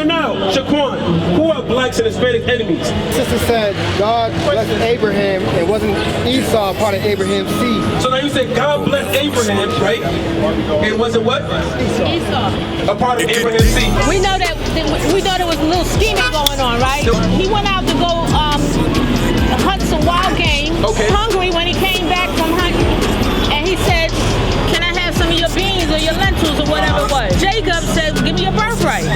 So now, Shaquan, who are blacks and Hispanic enemies? Sister said God blessed Abraham and wasn't Esau part of Abraham's seed. So now you said God blessed Abraham, right? And wasn't what? Esau. A part of Abraham's seed. We know there was a little scheming going on, right? He went out to go hunt some wild game. Okay. Hungry when he came back from hunting, and he said, "Can I have some of your beans or your lentils or whatever it was?" Jacob said, "Give me your birthright."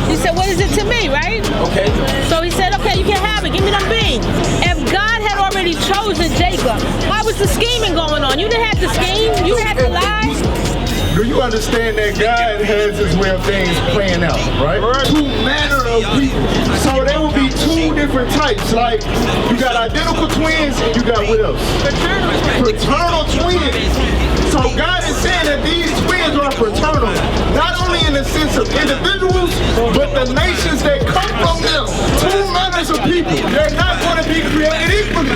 He said, "What is it to me, right?" Okay. So he said, "Okay, you can have it. Give me them beans." If God had already chosen Jacob, why was the scheming going on? You didn't have to scheme. You didn't have to lie. Do you understand that God has his way of things playing out, right? Two manner of people. So there will be two different types. Like, you got identical twins and you got what else? Fraternal twins. So God is saying that these twins are fraternal. Not only in the sense of individuals, but the nations that come from them. Two manners of people. They're not going to be created equally.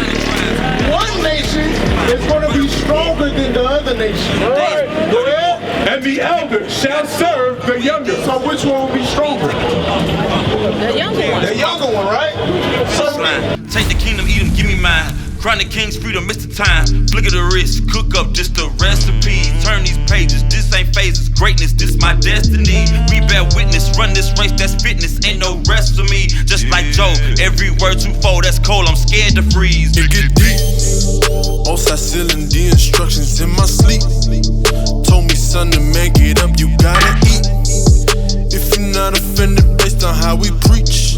One nation is going to be stronger than the other nation. All right. Go ahead. And the elder shall serve the younger. So which one will be stronger? The younger one. The younger one, right? So take the kingdom, eat them, give me mine. Crown the king's freedom, Mr. Time. Flick of the wrist, cook up just the recipe. Turn these pages, this ain't phases. Greatness, this my destiny. We bear witness, run this race, that's fitness. Ain't no rest for me. Just like Joe, every word twofold, that's cold. I'm scared to freeze. It get deep. Outside ceiling, the instructions in my sleep. Told me, son, to man, get up, you gotta eat. If you're not offended based on how we preach.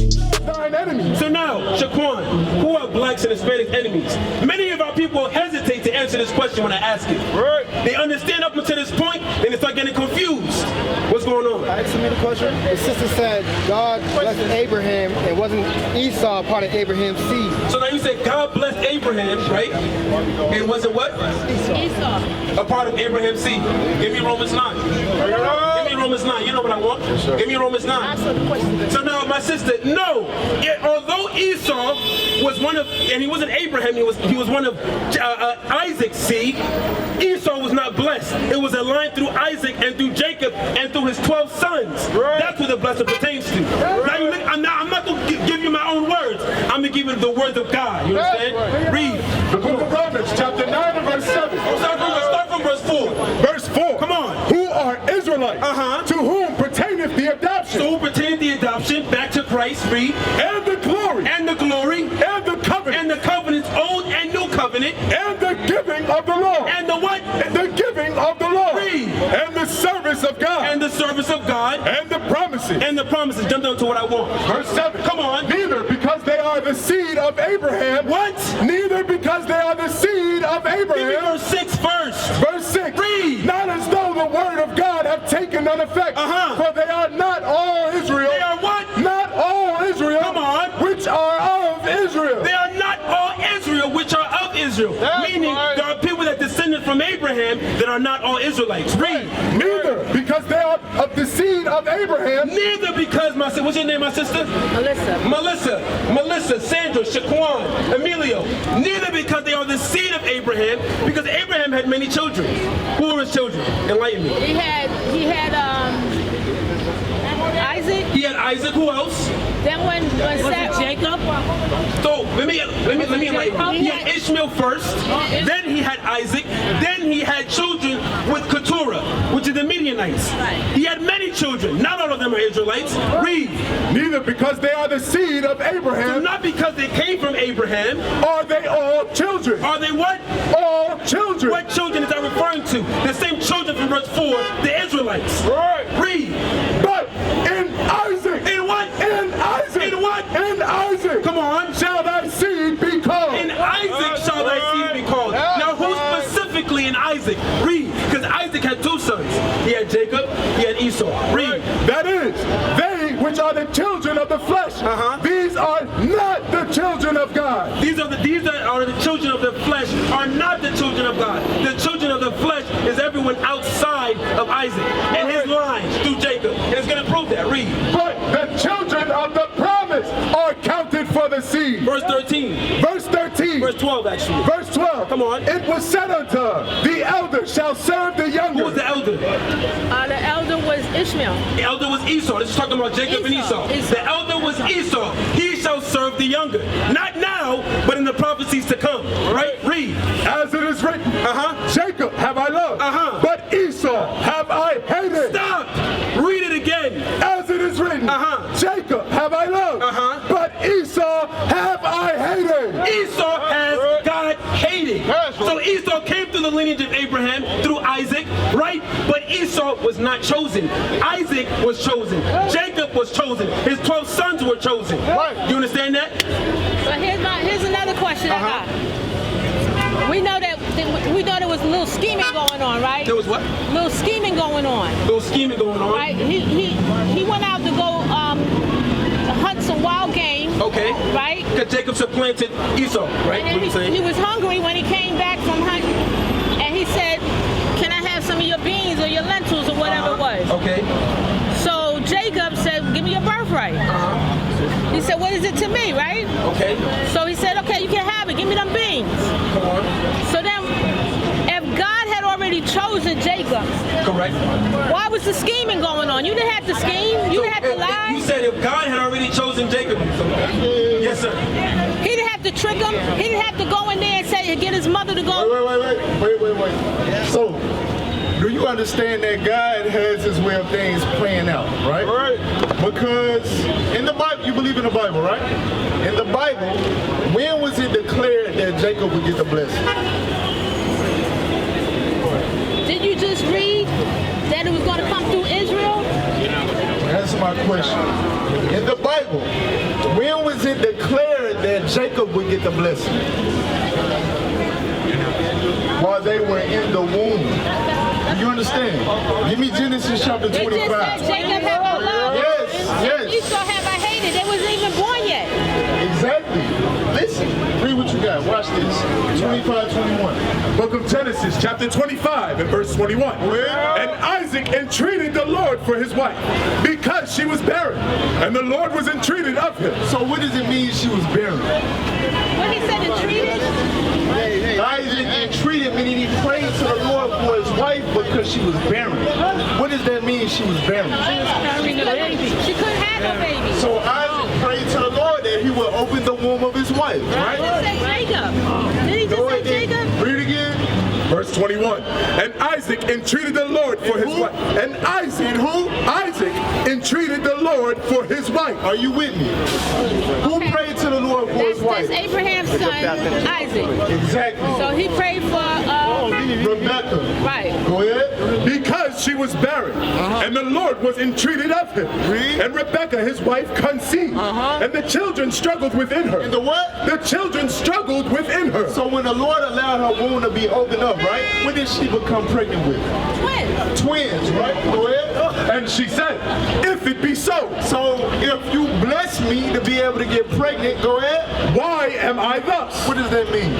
So now, Shaquan, who are blacks and Hispanic enemies? Many of our people hesitate to answer this question when I ask it. Right. They understand up until this point, then they start getting confused. What's going on? Ask me the question. The sister said God blessed Abraham and wasn't Esau part of Abraham's seed. So now you said God blessed Abraham, right? And wasn't what? Esau. A part of Abraham's seed. Give me Romans 9. Give me Romans 9. You know what I want? Give me Romans 9. So now, my sister, no. Although Esau was one of, and he wasn't Abraham, he was one of Isaac's seed, Esau was not blessed. It was a line through Isaac and through Jacob and through his 12 sons. Right. That's who the blessing pertains to. Right. Now you look, I'm not going to give you my own words. I'm going to give you the words of God. You understand? Right. Read. The book of Romans, chapter 9 and verse 7. Start from verse 4. Verse 4. Come on. Who are Israelites? To whom pertaineth the adoption? So who pertaineth the adoption back to Christ? Read. And the glory. And the glory. And the covenant. And the covenants, old and new covenant. And the giving of the law. And the what? And the giving of the law. Read. And the service of God. And the service of God. And the promises. And the promises. Jump down to what I want. Verse 7. Come on. Neither because they are the seed of Abraham. What? Neither because they are the seed of Abraham. Give me verse 6 first. Verse 6. Read. Not as though the word of God have taken none effect. For they are not all Israel. They are what? Not all Israel. Come on. Which are of Israel. They are not all Israel, which are of Israel. That's Meaning right. there are people that descended from Abraham that are not all Israelites. Read. Neither because they are of the seed of Abraham. Neither because, what's your name, my sister? Melissa, Sandra, Shaquan, Emilio. Neither because they are the seed of Abraham, because Abraham had many children. Who were his children? Enlighten me. He had Isaac. He had Isaac. Who else? Then when Sarah, Jacob. So let me enlighten you. He had Ishmael first. Then he had Isaac. Then he had children with Keturah, which is the Midianites. He had many children. Not all of them are Israelites. Read. Neither because they are the seed of Abraham. So not because they came from Abraham. Are they all children? Are they what? All children. What children is that referring to? The same children from verse 4, the Israelites. Right. Read. But in Isaac. In what? In Isaac. In what? In Isaac. Come on. Shall thy seed be called. In Isaac shall thy seed be called. Now who specifically in Isaac? Read. Because Isaac had two sons. He had Jacob, he had Esau. Read. That is, they which are the children of the flesh. These are not the children of God. These that are the children of the flesh are not the children of God. The children of the flesh is everyone outside of Isaac and his line through Jacob. And it's going to prove that. Read. But the children of the promise are counted for the seed. Verse 13. Verse 13. Verse 12, actually. Verse 12. Come on. It was said unto her, the elder shall serve the younger. Who was the elder? The elder was Ishmael. The elder was Esau. This is talking about Jacob and Esau. The elder was Esau. He shall serve the younger. Not now, but in the prophecies to come. Right? Read. As it is written, Jacob have I loved, but Esau have I hated. Stop. Read it again. As it is written, Jacob have I loved, but Esau have I hated. Esau has God hated. So Esau came through the lineage of Abraham through Isaac, right? But Esau was not chosen. Isaac was chosen. Jacob was chosen. His 12 sons were chosen. You understand that? So here's another question I got. We know there was a little scheming going on, right? There was what? Little scheming going on. Little scheming going on. Right? He went out to go hunt some wild game. Okay. Right? Because Jacob supplanted Esau, right? And What are you saying? he was hungry when he came back from hunting, and he said, "Can I have some of your beans or your lentils or whatever it was?" Okay. So Jacob said, "Give me your birthright." He said, "What is it to me, right?" Okay. So he said, "Okay, you can have it. Give me them beans." Come on. So then, if God had already chosen Jacob, Correct. why was the scheming going on? You didn't have to scheme. You didn't have to lie. You said if God had already chosen Jacob. Yes, sir. He didn't have to trick him. He didn't have to go in there and say, get his mother to go. Wait. So, do you understand that God has his way of things playing out, right? Right. Because in the Bible, you believe in the Bible, right? In the Bible, when was it declared that Jacob would get the blessing? Did you just read that it was going to come through Israel? Answer my question. In the Bible, when was it declared that Jacob would get the blessing? While they were in the womb. You understand? Give me Genesis chapter 25. They just said Jacob have I loved. Yes. Esau have I hated. They wasn't even born yet. Exactly. Listen, read what you got. Watch this. 25, 21. Book of Genesis, chapter 25 and verse 21. And Isaac entreated the Lord for his wife because she was barren, and the Lord was entreated of him. So what does it mean she was barren? When he said entreated? Isaac entreated, meaning he prayed to the Lord for his wife because she was barren. What does that mean she was barren? She couldn't have no baby. So Isaac prayed to the Lord that he would open the womb of his wife, right? Did he say Jacob? Did he just say Jacob? Read again. Verse 21. And Isaac entreated the Lord for his wife. And Isaac. And who? Isaac entreated the Lord for his wife. Are you with me? Who prayed to the Lord for his wife? That's Abraham's son, Isaac. Exactly. So he prayed for Rebecca. right. Go ahead. Because she was barren, and the Lord was entreated of him. And Rebekah, his wife, conceived, and the children struggled within her. And the what? The children struggled within her. So when the Lord allowed her womb to be opened up, right? What did she become pregnant with? Twins. Twins, right? Go ahead. And she said, if it be so, So if you bless me to be able to get pregnant, go ahead. why am I thus? What does that mean?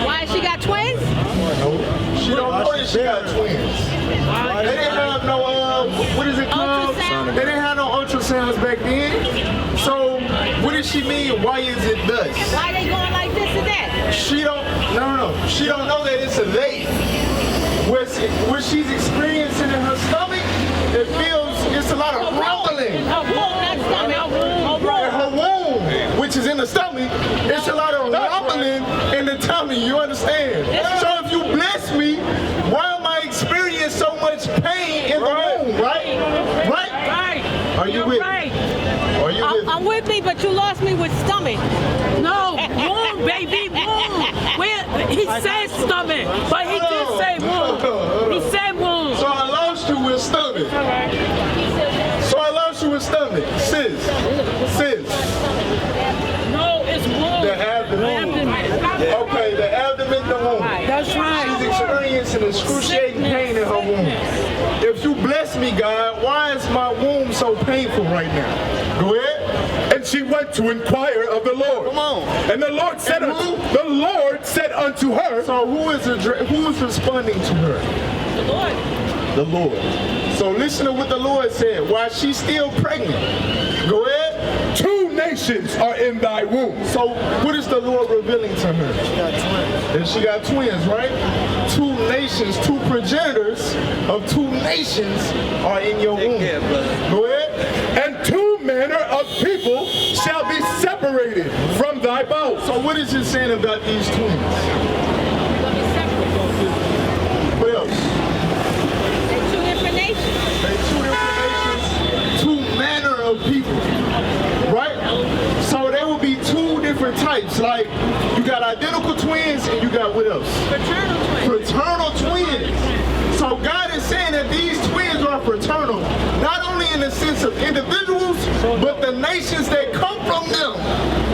Why she got twins? She don't know that she got twins. They didn't have no, what is it called? Ultrasound. They didn't have no ultrasounds back then. So what does she mean? Why is it thus? Why they going like this and that? She don't, no. She don't know that it's a they. What she's experiencing in her stomach, it feels, it's a lot of rumbling. Her womb, not stomach. In her womb, which is in the stomach, it's a lot of rumbling in the tummy, you understand? So if you bless me, why am I experiencing so much pain in the womb, right? Right? Are you with me? Are you with me? I'm with me, but you lost me with stomach. No, womb, baby, womb. He said stomach, but he did say womb. He said womb. So I lost you with stomach. So I lost you with stomach. Sis. No, it's womb. The abdomen. Okay, the abdomen, the womb. That's right. She's experiencing excruciating pain in her womb. If you bless me, God, why is my womb so painful right now? Go ahead. And she went to inquire of the Lord. Come on. And the Lord said unto her. So who is responding to her? The Lord. The Lord. So listen to what the Lord said. While she's still pregnant. Go ahead. Two nations are in thy womb. So what is the Lord revealing to her? That she got twins, right? Two nations, two progenitors of two nations are in your womb. Go ahead. And two manner of people shall be separated from thy bowels. So what is it saying about these twins? What else? They're two different nations. They two different nations, two manner of people, right? So there will be two different types. Like you got identical twins and you got what else? Fraternal twins. Fraternal twins. So God is saying that these twins are fraternal, not only in the sense of individuals, but the nations that come from them.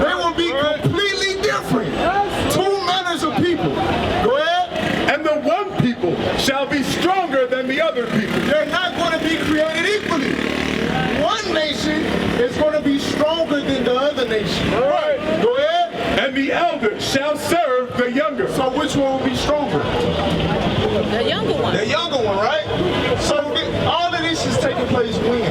They will be completely different. Two manners of people. Go ahead. And the one people shall be stronger than the other people. They're not going to be created equally. One nation is going to be stronger than the other nation. All right. Go ahead. And the elder shall serve the younger. So which one will be stronger? The younger one. The younger one, right? So all of this is taking place when?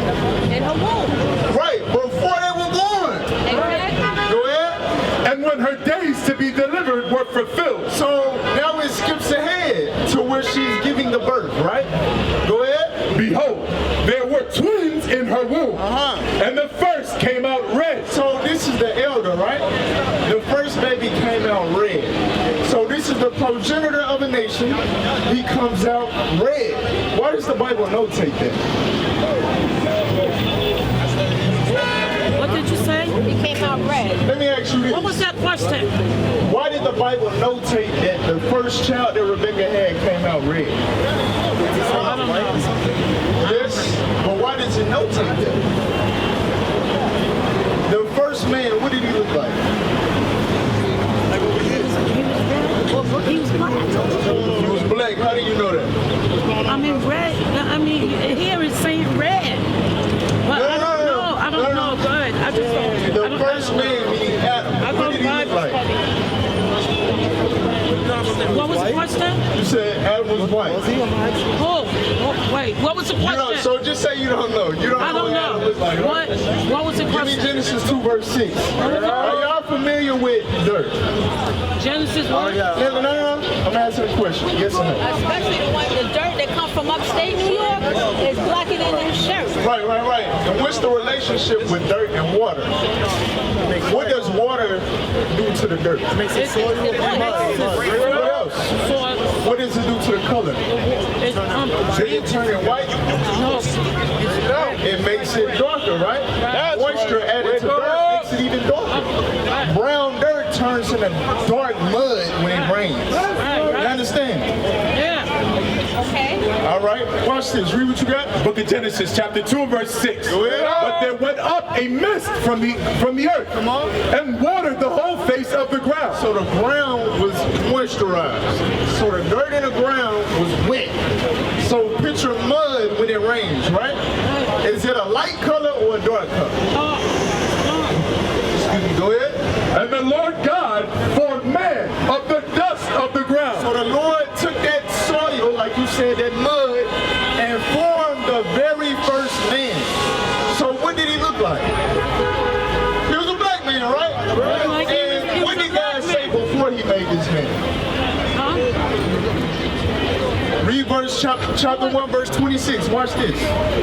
In her womb. Right, before they were born. Exactly. Go ahead. And when her days to be delivered were fulfilled. So now it skips ahead to where she's giving the birth, right? Go ahead. Behold, there were twins in her womb. And the first came out red. So this is the elder, right? The first baby came out red. So this is the progenitor of a nation. He comes out red. Why does the Bible notate that? What did you say? He came out red. Let me ask you this. What was that question? Why did the Bible notate that the first child that Rebecca had came out red? I don't know. Yes, but why did it notate that? The first man, what did he look like? He was black. He was black. How do you know that? I mean, red. I mean, here it's saying red. But I don't know. I don't know. Go ahead. I just don't. The first man, meaning Adam, what did he look like? What was the question? You said Adam was white. Oh, wait. What was the You question? know, so just say you don't know. You don't I know don't what Adam know. looked like. Right? What was the Give me question? Genesis 2 verse 6. Are y'all familiar with dirt? Genesis what? No. I'm asking a question. Yes or no? Especially the dirt that come from upstate New York is blacker than them shirts. Right. And what's the relationship with dirt and water? What does water do to the dirt? Makes it soil. What else? What does it do to the color? Did it turn it white? No. It makes it darker, right? Moisture added to dirt makes it even darker. Brown dirt turns into dark mud when it rains. You understand? Yeah. Okay. All right. Watch this. Read what you got. Book of Genesis, chapter 2, verse 6. Go ahead. But there went up a mist from the earth. Come on. And watered the whole face of the ground. So the ground was moisturized. So the dirt in the ground was wet. So picture mud when it rains, right? Is it a light color or a dark color? Excuse me, go ahead. And the Lord God formed man of the dust of the ground. So the Lord took that soil, like you said, that mud, and formed the very first man. So what did he look like? He was a black man, right? And what did God say before he made this man? Read verse chapter 1, verse 26. Watch this.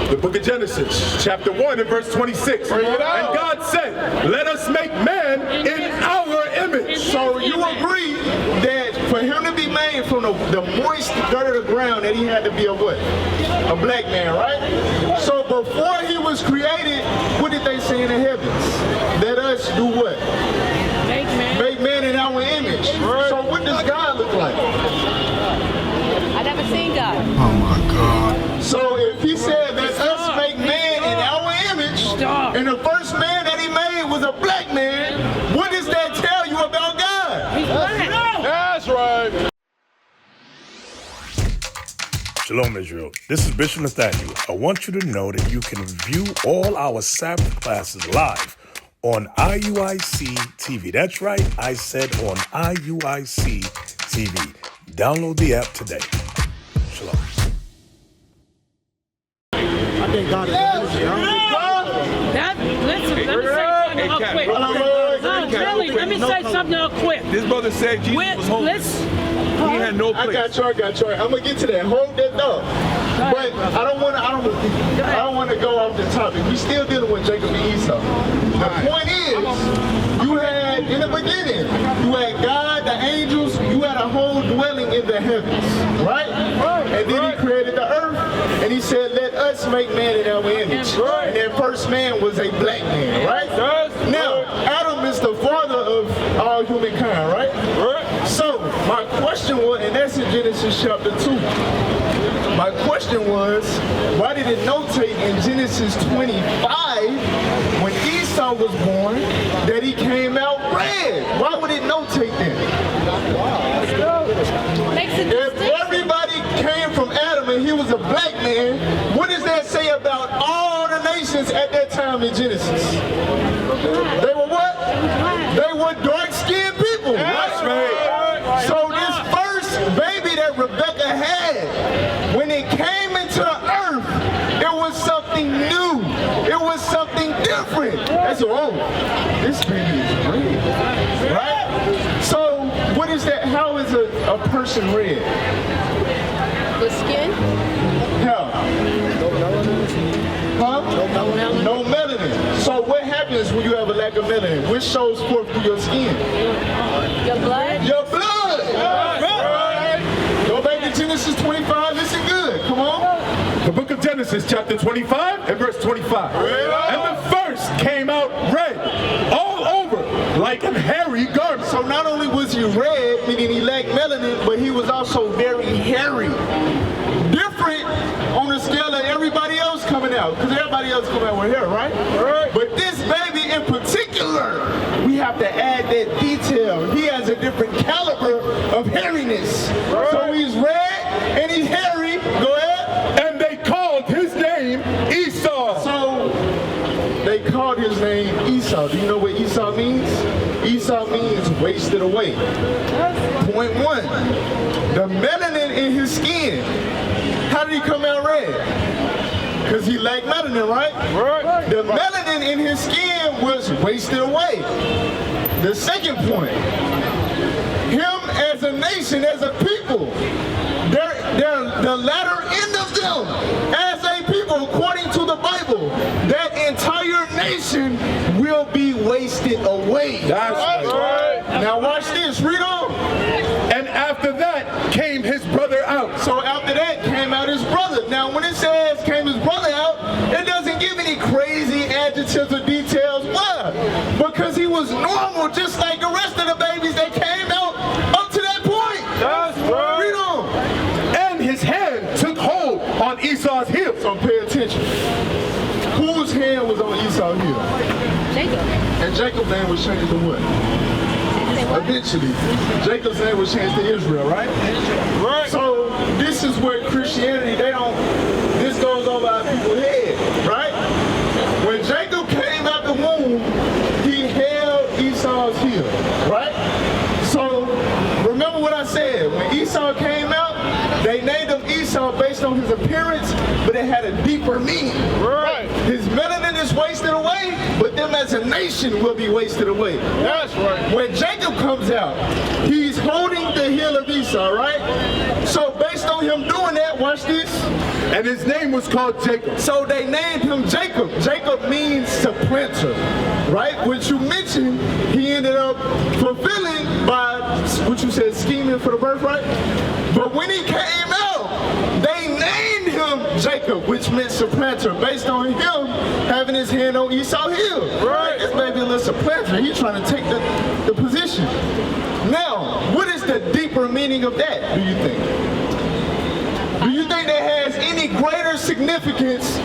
The book of Genesis, chapter 1 and verse 26. And God said, let us make man in our image. So you agree that for him to be made from the moist dirt of the ground, that he had to be a what? A black man, right? So before he was created, what did they say in the heavens? Let us do what? Make man in our image. So what does God look like? I never seen God. Oh my God. So if he said let us make man in our image, and the first man that he made was a black man, what does that tell you about God? That's right. Shalom, Israel. This is Bishop Nathaniel. I want you to know that you can view all our Sabbath classes live on IUIC TV. That's right, I said on IUIC TV. Download the app today. Shalom. I think God is Listen, let me say something real quick. This brother said Jesus was homeless. He had no place. I got you. I'm gonna get to that. Hold that thought. But I don't want to go off the topic. We still dealing with Jacob and Esau. The point is, you had in the beginning, you had God, the angels, you had a whole dwelling in the heavens, right? And then He created the earth, and He said, "Let us make man in our image." And that first man was a black man, right? Now, Adam is the father of all humankind, right? So, my question was, and that's in Genesis chapter 2. My question was, why did it notate in Genesis 25, when Esau was born, that he came out red? Why would it notate that? If everybody came from Adam and he was a black man, what does that say about all the nations at that time in Genesis? They were what? They were dark-skinned people. That's right. So this first baby that Rebecca had, when it came into the earth, it was something new. It was something different. That's this baby is red, right? So what is that? How is a person red? The skin? How? Huh? No melanin. So what happens when you have a lack of melanin? Which shows forth through your skin? Your blood? Your blood! Right. Go back to Genesis 25. Listen good. Come on. The book of Genesis, chapter 25 and verse 25. And the first came out red, all over, like a hairy garment. So not only was he red, meaning he lacked melanin, but he was also very hairy. Different on the scale of everybody else coming out, because everybody else coming out with hair, right? But this baby in particular, we have to add that detail. He has a different caliber of hairiness. So he's red and he's hairy. Go ahead. And they called his name Esau. So they called his name Esau. Do you know what Esau means? Esau means wasted away. Point one, the melanin in his skin. How did he come out red? Because he lacked melanin, right? The melanin in his skin was wasted away. The second point, him as a nation, as a people, they're the latter end of them, as a people, according to the Bible, that entire nation will be wasted away. That's right. Now watch this, read on. And after that came his brother out. So after that came out his brother. Now when it says came his brother out, it doesn't give any crazy adjectives or details. Why? Because he was normal, just like the rest of the babies that came out up to that point. That's right. Read on. And his hand took hold on Esau's heel. So pay attention. Whose hand was on Esau's heel? Jacob. And Jacob's name was changed to what? Eventually, Jacob's name was changed to Israel, right? Right. So this is where Christianity, this goes over our people's head, right? When Jacob came out the womb, he held Esau's heel, right? So remember what I said, when Esau came out, they named him Esau based on his appearance, but it had a deeper meaning. Right. His melanin is wasted away, but them as a nation will be wasted away. That's right. When Jacob comes out, he's holding the heel of Esau, right? So based on him doing that, watch this. And his name was called Jacob. So they named him Jacob. Jacob means supplanter, right? Which you mentioned, he ended up fulfilling by what you said, scheming for the birthright. But when he came out, they named him Jacob, which meant supplanter, based on him having his hand on Esau's heel. Right. This baby a little supplanter. He's trying to take the position. Now, what is the deeper meaning of that, do you think? Do you think that has any greater significance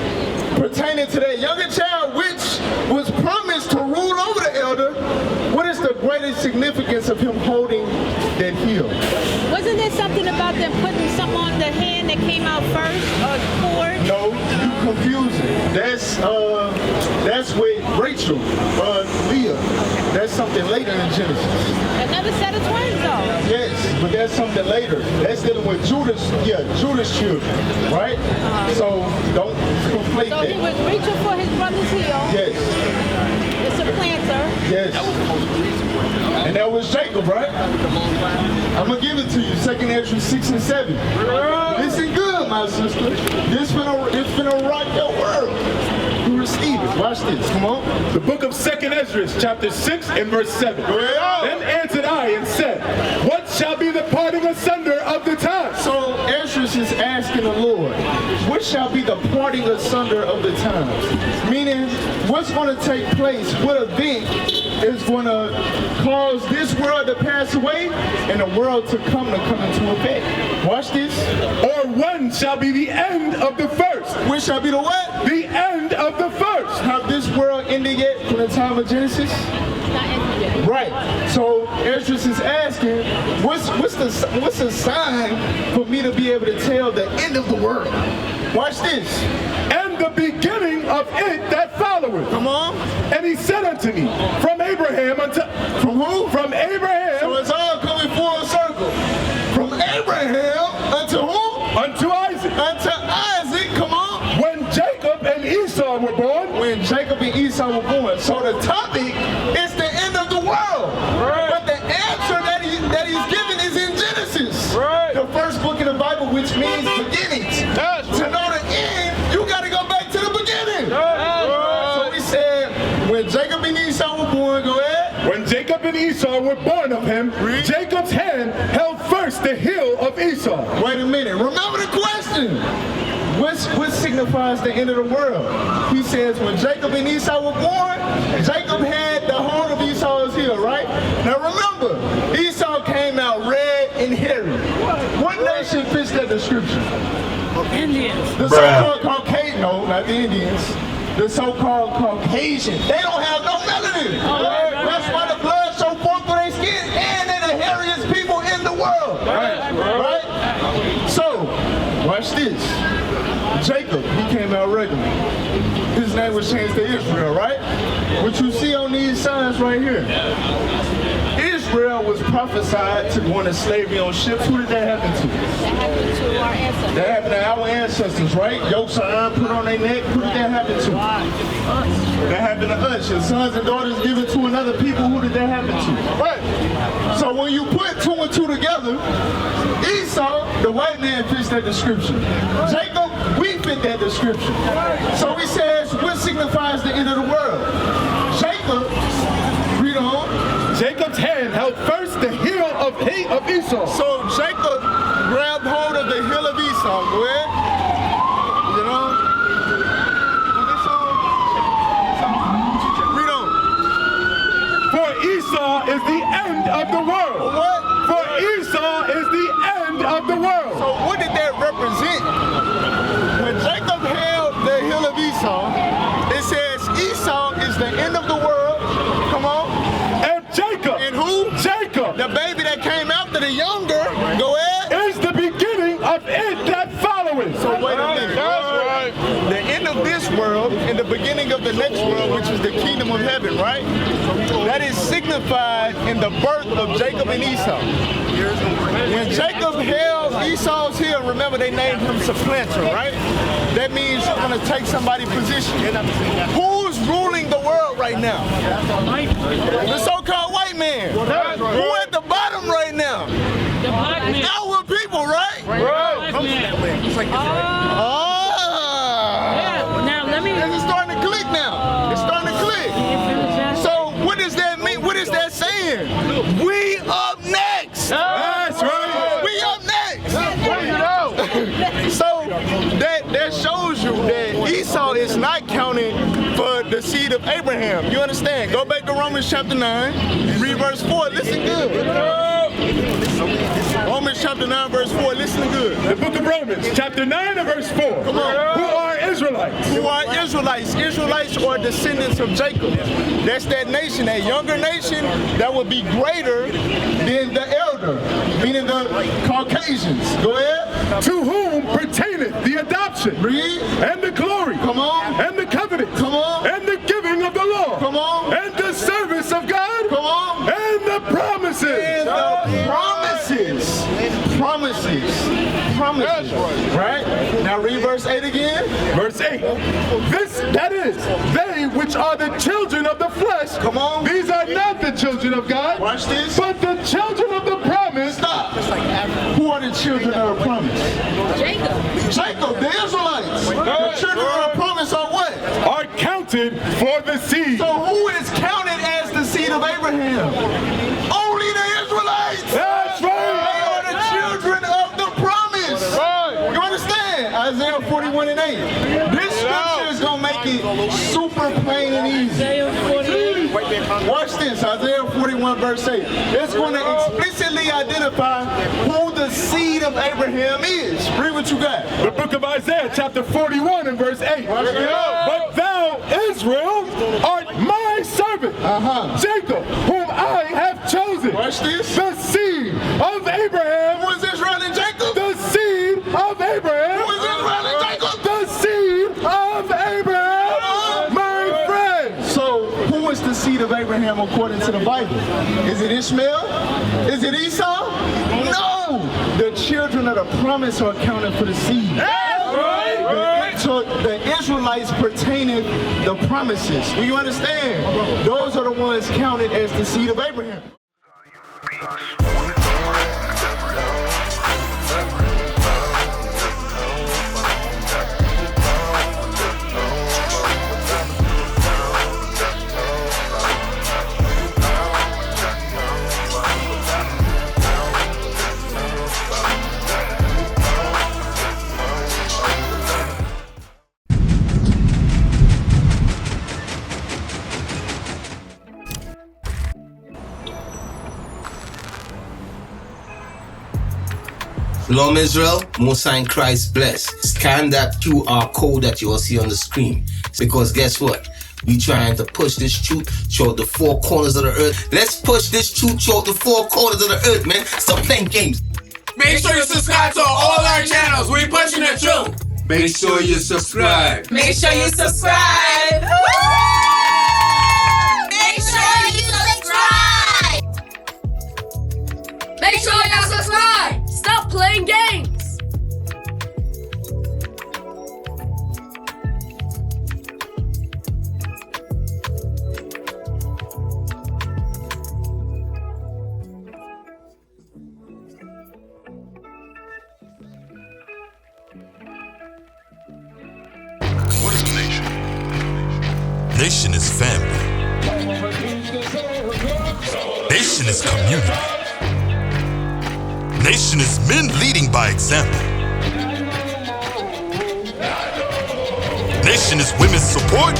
pertaining to that younger child, which was promised to rule over the elder? What is the greatest significance of him holding that heel? Wasn't there something about them putting something on the hand that came out first, or cord? No, you confusing. That's with Rachel, Leah. That's something later in Genesis. Another set of twins, though. Yes, but that's something later. That's dealing with Judas children, right? So don't conflate that. So he was reaching for his brother's heel. Yes. The supplanter. Yes. And that was Jacob, right? I'm going to give it to you. 2nd Ezra 6 and 7. Listen good, my sister. This finna rock your world. You receive it. Watch this. Come on. The book of 2nd Ezra, chapter 6 and verse 7. Then answered I and said, what shall be the parting asunder of the time? So Ezra is asking the Lord, what shall be the parting asunder of the times? Meaning, what's going to take place? What event is going to cause this world to pass away and the world to come into effect? Watch this. Or when shall be the end of the first? When shall be the what? The end of the first. Have this world ended yet from the time of Genesis? Right. So Ezra is asking, what's the sign for me to be able to tell the end of the world? Watch this. And the beginning of it that followeth. Come on. And he said unto me, from Abraham unto... From who? From Abraham. So it's all coming full circle. From Abraham unto who? Unto Isaac. Unto Isaac. Come on. When Jacob and Esau were born. When Jacob and Esau were born. So the topic is the end of the world. Right. But the answer that he's given is in Genesis. Right. The first book in the Bible, which means beginnings. Yes. To know the end, you got to go back to the beginning. Yes. So he said, when Jacob and Esau were born, go ahead. When Jacob and Esau were born of him, Jacob's hand held first the heel of Esau. Wait a minute. Remember the question. What signifies the end of the world? He says when Jacob and Esau were born, Jacob had the horn of Esau's heel, right? Now remember, Esau came out red and hairy. What nation fits that description? Indians. The so-called Caucasian, no, not the Indians. The so-called Caucasian. They don't have no melanin. That's why the blood so forth through their skin, and they're the hairiest people in the world. Right? So, watch this. Jacob, he came out regular. His name was changed to Israel, right? What you see on these signs right here. Israel was prophesied to go into slavery on ships. Who did that happen to? That happened to our ancestors. That happened to our ancestors, right? Yokes of iron put on their neck. Who did that happen to? That happened to us. Your sons and daughters given to another people. Who did that happen to? Right. So when you put 2 and 2 together, Esau, the white man, fits that description. Jacob, we fit that description. So he says, what signifies the end of the world? Jacob, read on. Jacob's hand held first the heel of Esau. So Jacob grabbed hold of the heel of Esau. Go ahead. You know? Read on. For Esau is the end of the world. What? For Esau is the end of the world. So what did that represent? When Jacob held the heel of Esau, it says Esau is the end of the world. Come on. And Jacob. And who? Jacob. The baby that came after the younger. Go ahead. Is the beginning of it that followeth. So wait a minute. That's right. The end of this world and the beginning of the next world, which is the kingdom of heaven, right? That is signified in the birth of Jacob and Esau. When Jacob held Esau's heel, remember they named him supplanter, right? That means you're going to take somebody's position. Who's ruling the world right now? The so-called white man. Who at the bottom right now? The black man. Our people, right? Black man. Yeah, now let me... It's starting to click now. It's starting to click. So what does that mean? What is that saying? We up next. That's right. We up next. So that shows you that Esau is not counted for the seed of Abraham. You understand? Go back to Romans chapter 9, read verse 4. Listen good. Romans chapter 9, verse 4. Listen good. The book of Romans, chapter 9 and verse 4. Come on. Who are Israelites? Who are Israelites? Israelites are descendants of Jacob. That's that nation, that younger nation that would be greater than the elder, meaning the Caucasians. Go ahead. To whom pertaineth the adoption, Read. and the glory, Come on. and the covenant, Come on. and the giving of the law, Come on. and the service of God, Come on. and the promises. And the promises. promises. Right? Now read verse 8 again. Verse 8. That is, they which are the children of the flesh. Come on. These are not the children of God. Watch this. But the children of the promise. Stop. Who are the children of the promise? Jacob, the Israelites. The children of the promise are what? Are counted for the seed. So who is counted as the seed of Abraham? Only the Israelites. That's right. They are the children of the promise. You understand? Isaiah 41 and 8. This scripture is going to make it super plain and easy. Watch this, Isaiah 41 verse 8. It's going to explicitly identify who the seed of Abraham is. Read what you got. The book of Isaiah chapter 41 and verse 8. But thou, Israel, art my servant, Jacob, whom I have chosen. Watch this. The seed of Abraham. Who is Israel and Jacob? The seed of Abraham. Who is Israel and Jacob? The seed of Abraham, my friend. So, who is the seed of Abraham according to the Bible? Is it Ishmael? Is it Esau? No! The children of the promise are counted for the seed. So the Israelites pertaining the promises. Do you understand? Those are the ones counted as the seed of Abraham. Shalom Israel, Most High in Christ bless. Scan that QR code that you will see on the screen. Because guess what? We trying to push this truth toward the four corners of the earth. Let's push this truth toward the four corners of the earth, man. Stop playing games. Make sure you subscribe to all our channels. We're pushing the truth. Make sure you subscribe. Make sure you subscribe. Make sure you subscribe. Make sure you subscribe. Stop playing games. What is a nation? Nation is family. Nation is community. Nation is men leading by example. Nation is women's support.